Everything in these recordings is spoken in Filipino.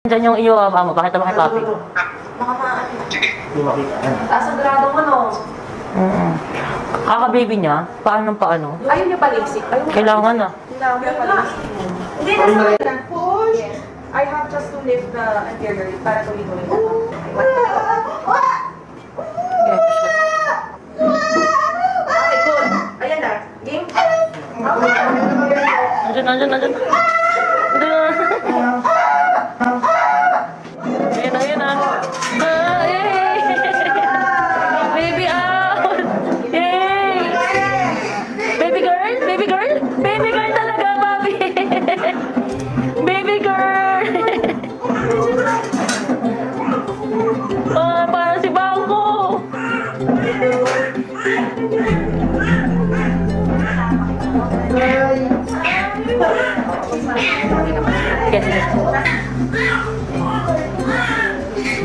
Diyan yung iyo, amo. Pakita mo kay Papi. Baka maano. Hindi makita. Taas ang grado mo, no? Kaka-baby niya, paano? Ayaw niya balisik. Kailangan na. Kailangan niya balisik. Hindi na sa push. I have just to lift the anterior para tuloy-tuloy na. Okay, good. Ayan na. Game? Nandiyan. Ayan na. Yay! Baby out! Yay! Baby girl talaga, Bobby! Baby girl! Parang si Bangko!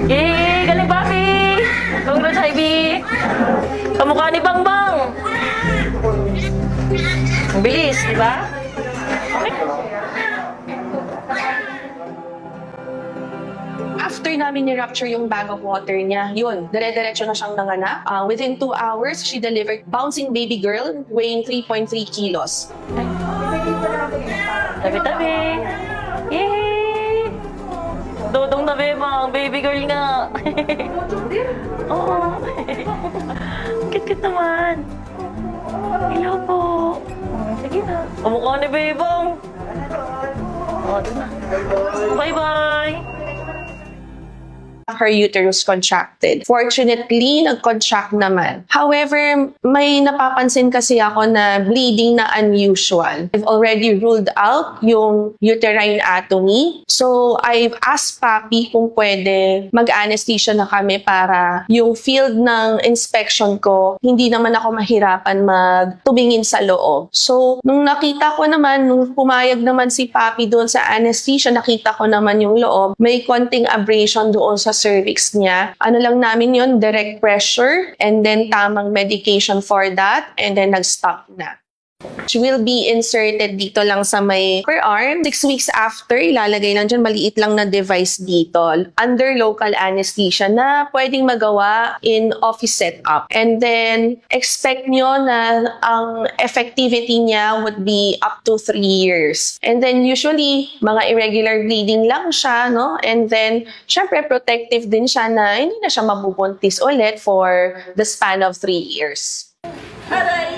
Yay! Galing, Papi! Congrats, Ivy! Kamukha ni Bangbang! Ang bilis, di ba? Okay. After namin ni-rupture yung bag of water niya, yun, dire-diretso na siyang nanganak. Within 2 hours, she delivered bouncing baby girl weighing 3.3 kilos. Tabi-tabi! Yay! Dodong na bebang, baby girl nga. Oo. Kit-kit naman. Hello po. Sige na. Kamukha ni bebang. Doon na. Bye-bye. Her uterus contracted. Fortunately, nag-contract naman. However, may napapansin kasi ako na bleeding na unusual. I've already ruled out yung uterine atomy. So, I've asked Papi kung pwede mag-anesthesia na kami para yung field ng inspection ko, hindi naman ako mahirapan magtumingin sa loob. So, nung nakita ko naman, nung pumayag naman si Papi doon sa anesthesia, nakita ko naman yung loob, may konting abrasion doon sa cervix niya. Ano lang namin yun, direct pressure and then tamang medication for that and then nag-stop na. She will be inserted dito lang sa may upper arm. 6 weeks after, ilalagay lang dyan, maliit lang na device dito under local anesthesia na pwedeng magawa in office setup. And then, expect nyo na ang effectivity niya would be up to 3 years. And then, usually, mga irregular bleeding lang siya, no? And then, syempre, protective din siya na hindi na siya mabubuntis ulit for the span of 3 years. Aray!